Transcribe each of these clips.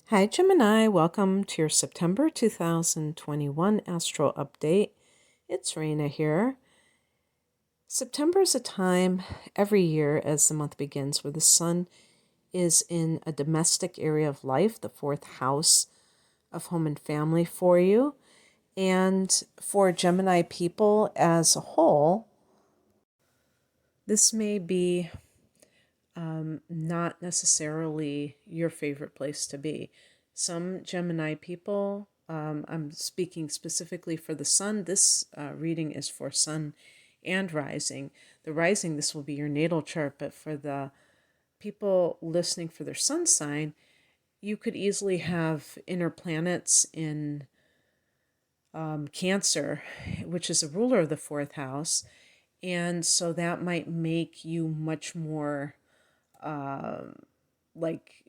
Hi, Gemini. Welcome to your September 2021 Astro Update. It's Raina here. September is a time every year as the month begins where the sun is in a domestic area of life, the fourth house of home and family for you. And for Gemini people as a whole, this may be not necessarily your favorite place to be. Some Gemini people, I'm speaking specifically for the sun. This reading is for sun and rising. The rising, this will be your natal chart, but for the people listening for their sun sign, you could easily have inner planets in Cancer, which is a ruler of the fourth house. And so that might make you much more like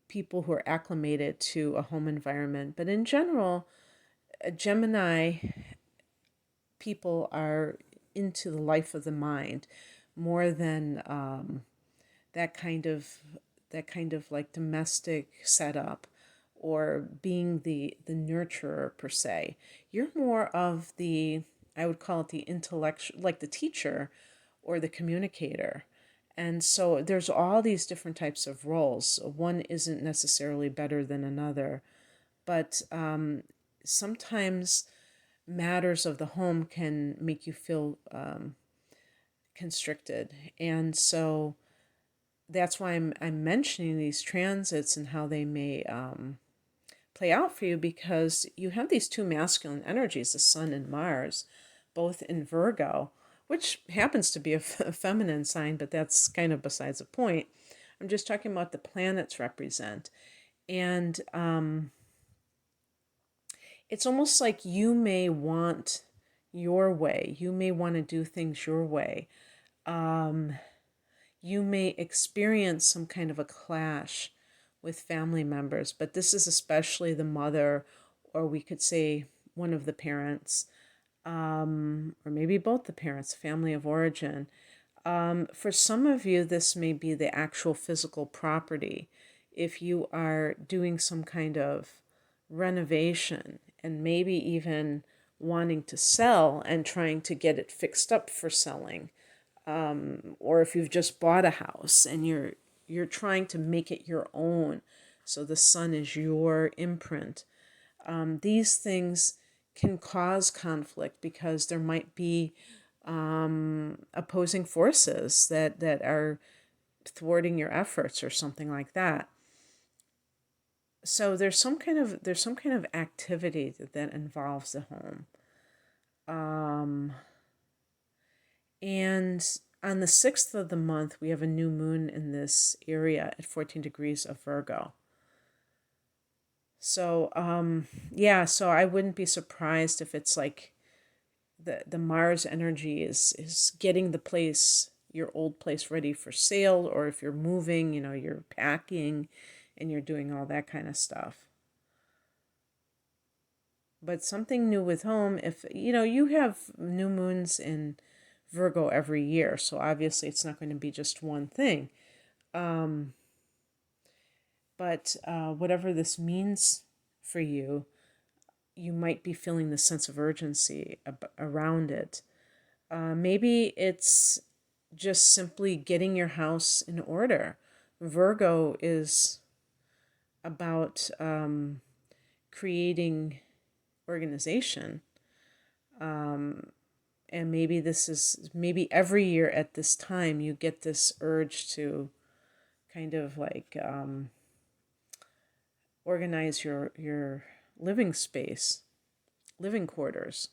people who are acclimated to a home environment. But in general, Gemini people are into the life of the mind more than that kind of like domestic setup or being the nurturer per se. You're more of the, I would call it the intellectual, like the teacher or the communicator. And so there's all these different types of roles. One isn't necessarily better than another, but sometimes matters of the home can make you feel constricted. And so that's why I'm mentioning these transits and how they may play out for you, because you have these two masculine energies, the Sun and Mars, both in Virgo, which happens to be a feminine sign, but that's kind of besides the point. I'm just talking about the planets represent. And it's almost like you may want your way. You may want to do things your way. You may experience some kind of a clash with family members, but this is especially the mother, or we could say one of the parents, or maybe both the parents, family of origin. For some of you, this may be the actual physical property. If you are doing some kind of renovation and maybe even wanting to sell and trying to get it fixed up for selling, or if you've just bought a house and you're trying to make it your own, so the sun is your imprint. These things can cause conflict because there might be opposing forces that are thwarting your efforts or something like that. So there's some kind of activity that involves the home. And on the 6th of the month, we have a new moon in this area at 14 degrees of Virgo. So, so I wouldn't be surprised if it's like the Mars energy is getting the place, your old place, ready for sale, or if you're moving, you're packing and you're doing all that kind of stuff. But something new with home, if you have new moons in Virgo every year, so obviously it's not going to be just one thing. But whatever this means for you, you might be feeling the sense of urgency around it. Maybe it's just simply getting your house in order. Virgo is about creating organization. And maybe every year at this time you get this urge to kind of like organize your living space, living quarters.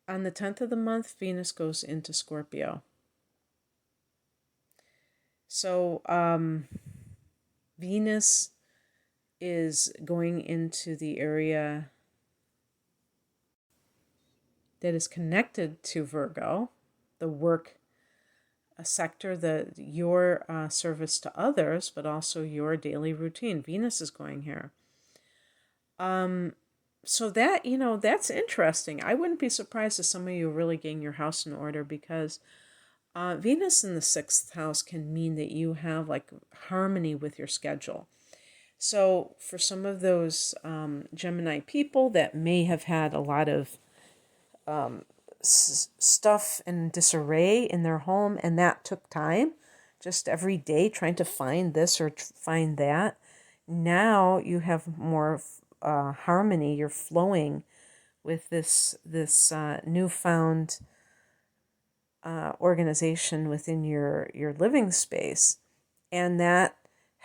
On the 10th of the month, Venus goes into Scorpio. So Venus is going into the area that is connected to Virgo, the work sector, your service to others, but also your daily routine. Venus is going here. So that's interesting. I wouldn't be surprised if some of you are really getting your house in order, because Venus in the 6th house can mean that you have like harmony with your schedule. So for some of those Gemini people that may have had a lot of stuff in disarray in their home, and that took time, just every day trying to find this or find that. Now you have more harmony. You're flowing with this newfound organization within your living space, and that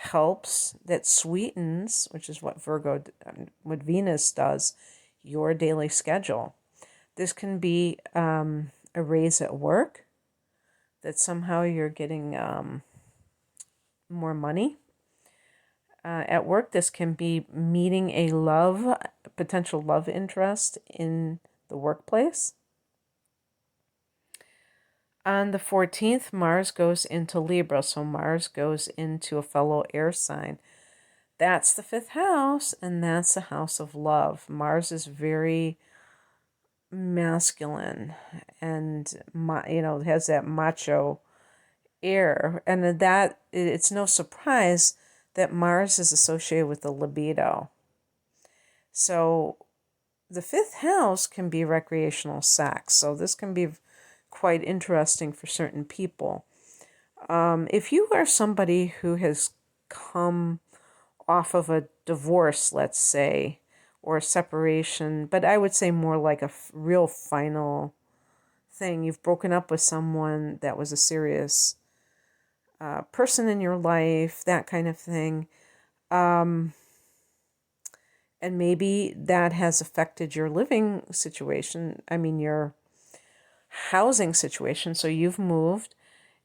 helps, that sweetens, which is what what Venus does, your daily schedule. This can be a raise at work, that somehow you're getting more money at work. This can be meeting a potential love interest in the workplace. On the 14th, Mars goes into Libra, so Mars goes into a fellow air sign. That's the 5th house, and that's the house of love. Mars is very masculine, and has that macho air, and that it's no surprise that Mars is associated with the libido. So the 5th house can be recreational sex, so this can be quite interesting for certain people. If you are somebody who has come off of a divorce, let's say, or a separation, but I would say more like a real final thing. You've broken up with someone that was a serious person in your life, that kind of thing. And maybe that has affected your living situation. I mean, your housing situation. So you've moved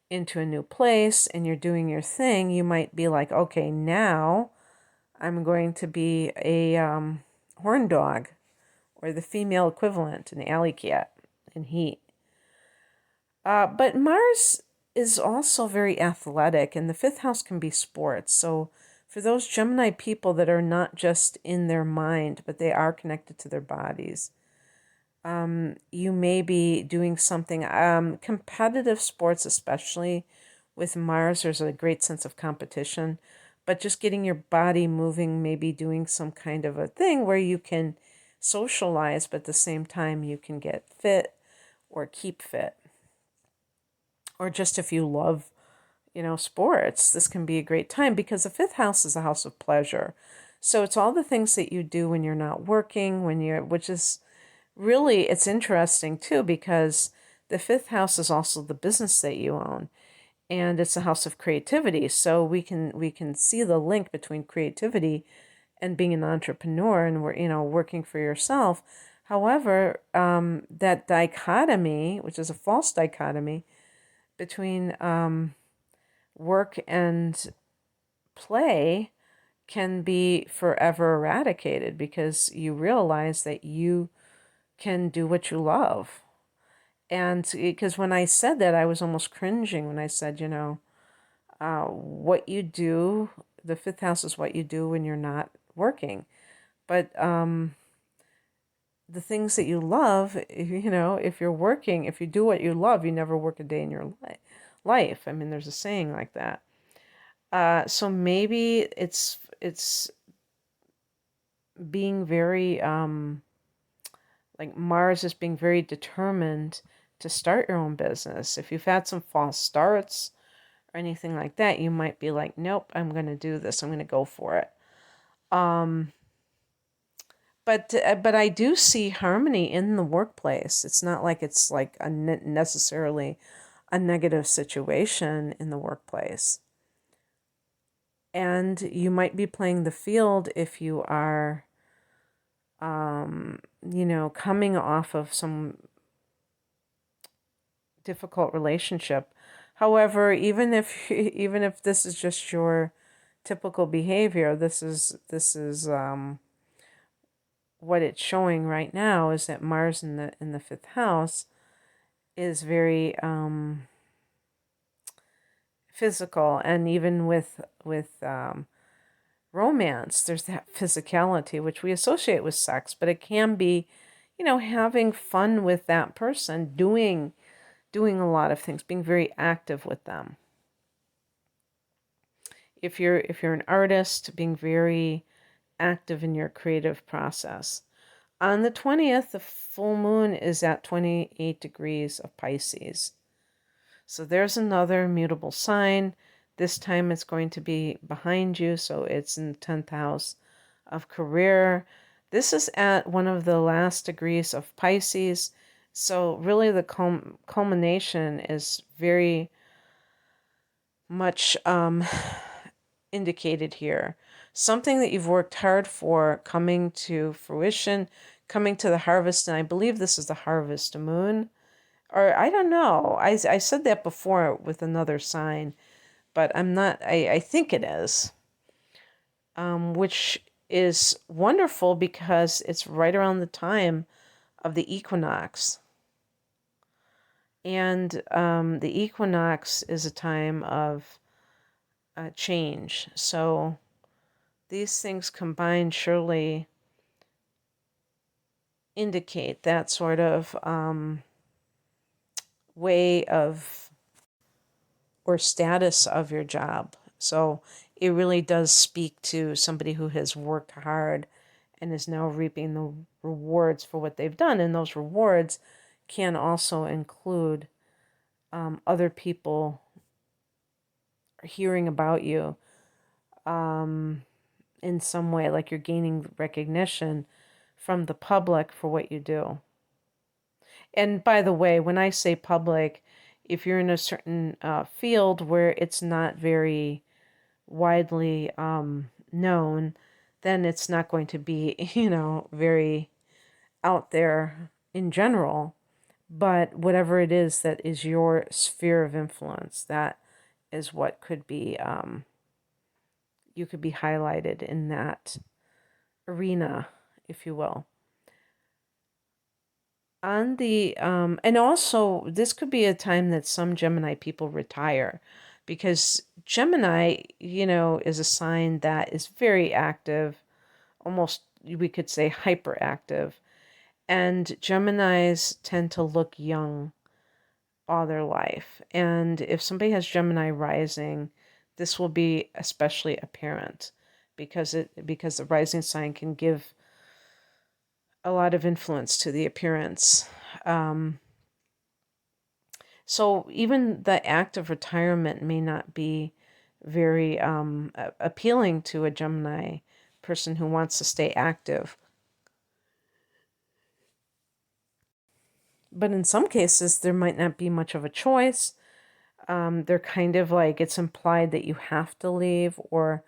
into a new place and you're doing your thing. You might be like, okay, now I'm going to be a horn dog, or the female equivalent, an alley cat in heat. But Mars is also very athletic, and the 5th house can be sports. So for those Gemini people that are not just in their mind, but they are connected to their bodies, you may be doing something, competitive sports, especially with Mars, there's a great sense of competition, but just getting your body moving, maybe doing some kind of a thing where you can socialize, but at the same time you can get fit or keep fit. Or just if you love, sports, this can be a great time, because the 5th house is a house of pleasure. So it's all the things that you do when you're not working, which is really, it's interesting too, because the 5th house is also the business that you own, and it's a house of creativity. So we can see the link between creativity and being an entrepreneur and working for yourself. However, that dichotomy, which is a false dichotomy between work and play, can be forever eradicated, because you realize that you can do what you love. And because when I said that, I was almost cringing when I said, what you do, the 5th house is what you do when you're not working. But the things that you love, if you're working, if you do what you love, you never work a day in your life. I mean, there's a saying like that. So maybe it's being very, like Mars is being very determined to start your own business. If you've had some false starts or anything like that, you might be like, nope, I'm going to do this. I'm going to go for it. But I do see harmony in the workplace. It's not like it's like necessarily a negative situation in the workplace. And you might be playing the field if you are, coming off of some difficult relationship. However, even if this is just your typical behavior, this is what it's showing right now, is that Mars in the 5th house is very physical, and even with romance, there's that physicality which we associate with sex, but it can be, having fun with that person, doing a lot of things, being very active with them. if you're an artist, being very active in your creative process. On the 20th, the full moon is at 28 degrees of Pisces. So there's another mutable sign. This time it's going to be behind you, so it's in the 10th house of career. This is at one of the last degrees of Pisces. So really the culmination is very much indicated here. Something that you've worked hard for coming to fruition, coming to the harvest, and I believe this is the harvest moon. Or I don't know. I said that before with another sign, but I'm not, I think it is. Which is wonderful because it's right around the time of the equinox. And the equinox is a time of change. So these things combined surely indicate that sort of way of or status of your job. So it really does speak to somebody who has worked hard and is now reaping the rewards for what they've done. And those rewards can also include other people hearing about you in some way, like you're gaining recognition from the public for what you do. And by the way, when I say public, if you're in a certain field where it's not very widely known, then it's not going to be, very out there in general. But whatever it is that is your sphere of influence, that is what could be, you could be highlighted in that arena, if you will. On the and also this could be a time that some Gemini people retire, because Gemini, is a sign that is very active, almost we could say hyperactive, and Geminis tend to look young all their life. And if somebody has Gemini rising, this will be especially apparent because the rising sign can give a lot of influence to the appearance. So even the act of retirement may not be very appealing to a Gemini person who wants to stay active. But in some cases, there might not be much of a choice. They're kind of like it's implied that you have to leave, or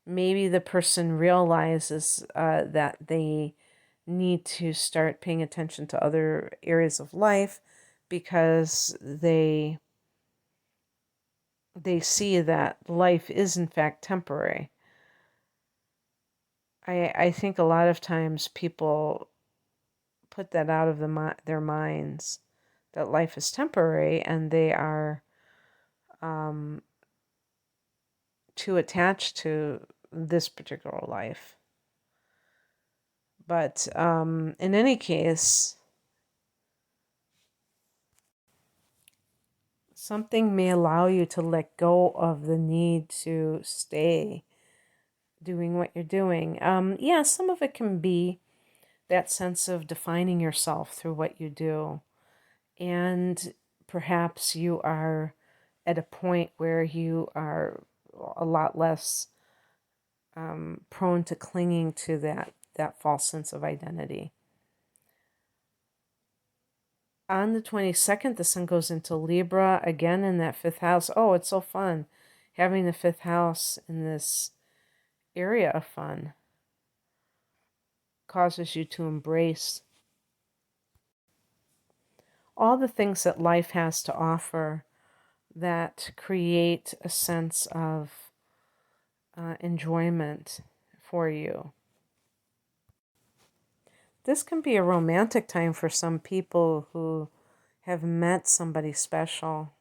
maybe the person realizes that they need to start paying attention to other areas of life because they see that life is in fact temporary. I think a lot of times people put that out of their minds, that life is temporary, and they are too attached to this particular life. But in any case, something may allow you to let go of the need to stay doing what you're doing. Yeah, some of it can be that sense of defining yourself through what you do. And perhaps you are at a point where you are a lot less prone to clinging to that false sense of identity. On the 22nd, the sun goes into Libra, again in that 5th house. Oh, it's so fun having the 5th house in this area of fun. Causes you to embrace all the things that life has to offer that create a sense of enjoyment for you. This can be a romantic time for some people who have met somebody special.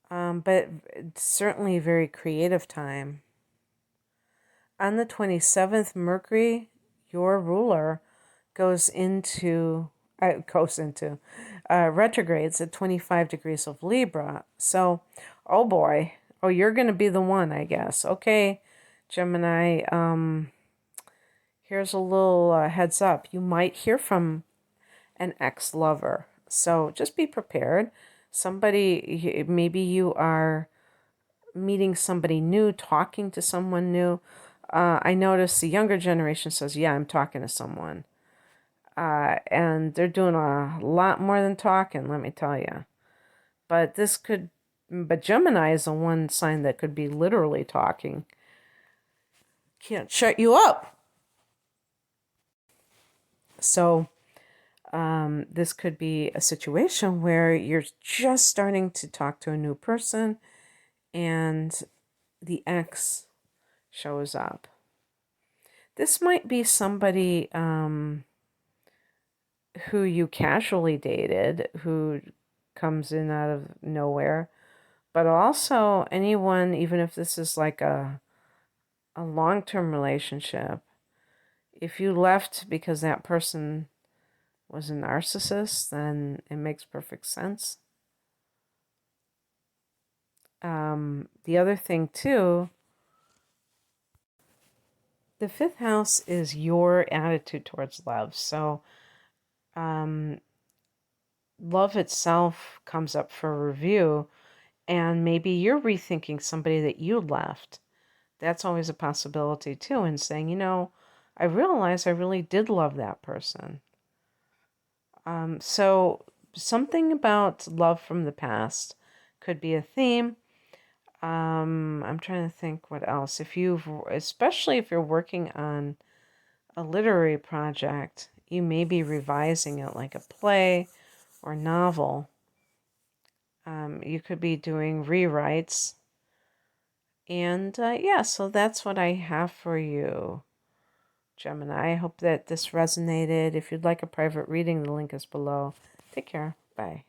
But it's certainly a very creative time. On the 27th, Mercury, your ruler, goes into goes into retrogrades at 25 degrees of Libra. So, oh boy. Oh, you're going to be the one, I guess. Okay, Gemini, here's a little heads up. You might hear from an ex-lover. So just be prepared. Somebody, maybe you are meeting somebody new, talking to someone new. I notice the younger generation says, yeah, I'm talking to someone. And they're doing a lot more than talking, let me tell you. But Gemini is the one sign that could be literally talking. Can't shut you up. So this could be a situation where you're just starting to talk to a new person and the ex shows up. This might be somebody who you casually dated, who comes in out of nowhere, but also anyone, even if this is like a long-term relationship, if you left because that person was a narcissist, then it makes perfect sense. The other thing too, the fifth house is your attitude towards love. So love itself comes up for review, and maybe you're rethinking somebody that you left. That's always a possibility too, and saying, I realize I really did love that person. So something about love from the past could be a theme. I'm trying to think what else. Especially if you're working on a literary project, you may be revising it like a play or novel. You could be doing rewrites. And so that's what I have for you, Gemini. I hope that this resonated. If you'd like a private reading, the link is below. Take care. Bye.